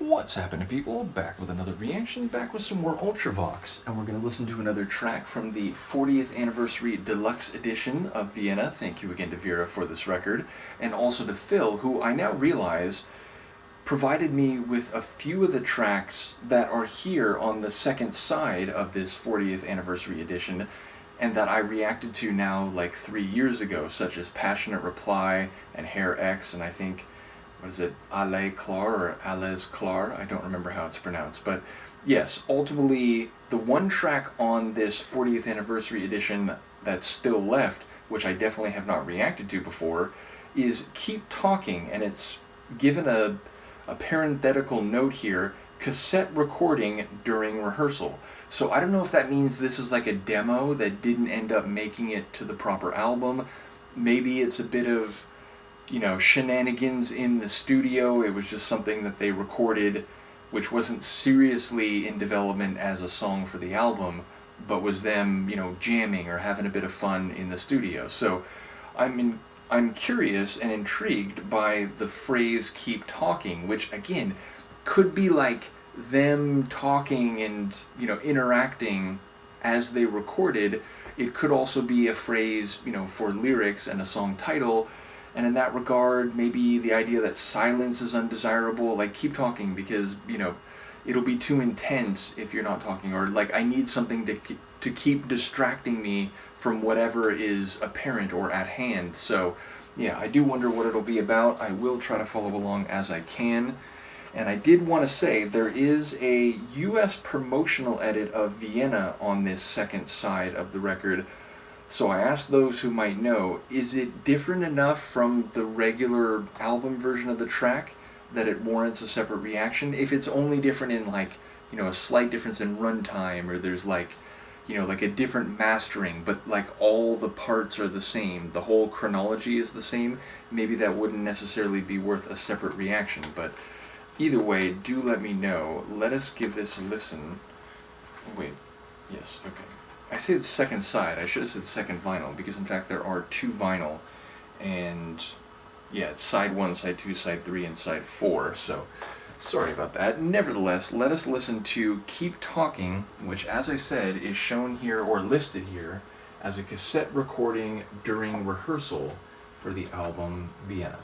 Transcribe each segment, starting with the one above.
What's happening, people? Back with another reaction, back with some more Ultravox, and we're going to listen to another track from the 40th Anniversary Deluxe Edition of Vienna. Thank you again to Vera for this record, and also to Phil, who I now realize provided me with a few of the tracks that are here on the second side of this 40th Anniversary Edition, and that I reacted to now like 3 years ago, such as Passionate Reply and Hair X, and I think, what is it, Ale Clar or Ales Clar? I don't remember how it's pronounced. But yes, ultimately, the one track on this 40th Anniversary Edition that's still left, which I definitely have not reacted to before, is Keep Talking, and it's given a parenthetical note here, cassette recording during rehearsal. So I don't know if that means this is like a demo that didn't end up making it to the proper album. Maybe it's a bit of, shenanigans in the studio. It was just something that they recorded, which wasn't seriously in development as a song for the album, but was them, jamming or having a bit of fun in the studio. So I'm curious and intrigued by the phrase "keep talking," which again could be like them talking and interacting as they recorded. It could also be a phrase for lyrics and a song title. And in that regard, maybe the idea that silence is undesirable, like keep talking because, it'll be too intense if you're not talking, or like I need something to keep distracting me from whatever is apparent or at hand. So, yeah, I do wonder what it'll be about. I will try to follow along as I can. And I did want to say there is a US promotional edit of Vienna on this second side of the record. So I asked those who might know, is it different enough from the regular album version of the track that it warrants a separate reaction? If it's only different in a slight difference in runtime, or there's like a different mastering, but like all the parts are the same, the whole chronology is the same, maybe that wouldn't necessarily be worth a separate reaction. But either way, do let me know. Let us give this a listen. Wait, yes, okay. I said second side, I should have said second vinyl, because in fact there are two vinyl, and yeah, it's side 1, side 2, side 3, and side 4, so sorry about that. Nevertheless, let us listen to Keep Talking, which as I said is shown here, or listed here, as a cassette recording during rehearsal for the album Vienna.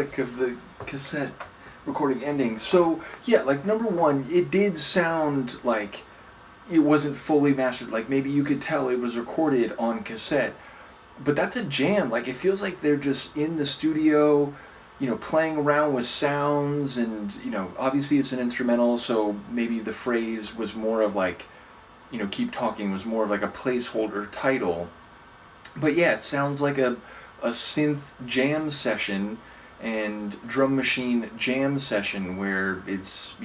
click of the cassette recording ending. So, yeah, like, number one, it did sound like it wasn't fully mastered. Like, maybe you could tell it was recorded on cassette. But that's a jam. Like, it feels like they're just in the studio, playing around with sounds, and, obviously it's an instrumental, so maybe the phrase was more of like, keep talking was more of like a placeholder title. But yeah, it sounds like a synth jam session and drum machine jam session where it's,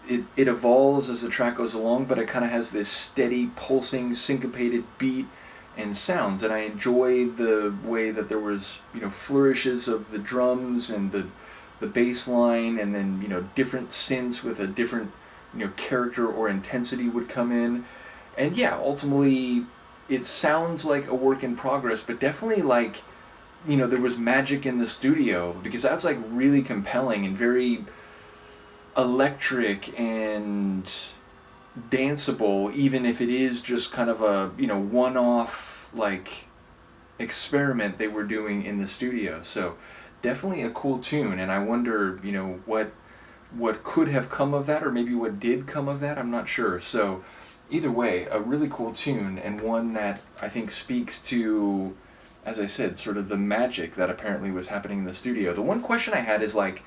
it evolves as the track goes along, but it kind of has this steady, pulsing, syncopated beat and sounds. And I enjoy the way that there was, flourishes of the drums and the bass line, and then, different synths with a different, character or intensity would come in. And yeah, ultimately, it sounds like a work in progress, but definitely like, there was magic in the studio, because that's like really compelling and very electric and danceable, even if it is just kind of a, one-off like experiment they were doing in the studio. So definitely a cool tune, and I wonder, what could have come of that, or maybe what did come of that, I'm not sure. So either way, a really cool tune, and one that I think speaks to, as I said, sort of the magic that apparently was happening in the studio. The one question I had is like,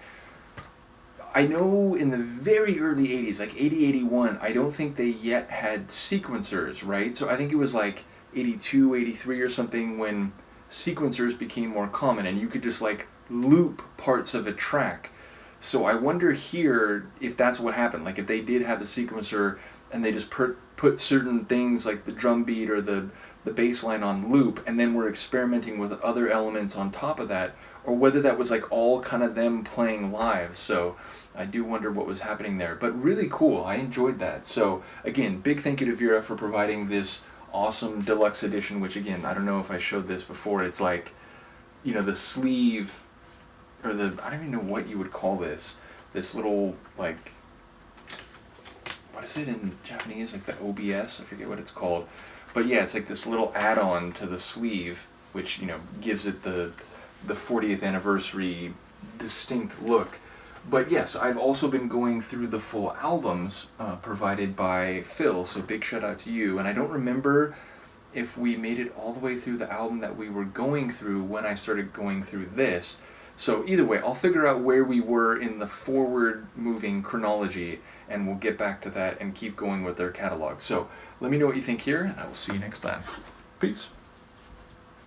I know in the very early 80s, like 80, 81, I don't think they yet had sequencers, right? So I think it was like 82, 83 or something when sequencers became more common, and you could just like loop parts of a track. So I wonder here if that's what happened. Like if they did have a sequencer and they just put certain things like the drum beat or the bass line on loop, and then we're experimenting with other elements on top of that, or whether that was like all kind of them playing live. So I do wonder what was happening there. But really cool. I enjoyed that. So again, big thank you to Vera for providing this awesome deluxe edition, which again, I don't know if I showed this before. It's like, the sleeve, or I don't even know what you would call this. This little, like, what is it in Japanese? Like the OBS? I forget what it's called. But yeah, it's like this little add-on to the sleeve, which, gives it the 40th anniversary distinct look. But yes, I've also been going through the full albums provided by Phil, so big shout out to you. And I don't remember if we made it all the way through the album that we were going through when I started going through this. So either way, I'll figure out where we were in the forward-moving chronology, and we'll get back to that and keep going with their catalog. So let me know what you think here, and I will see you next time. Peace.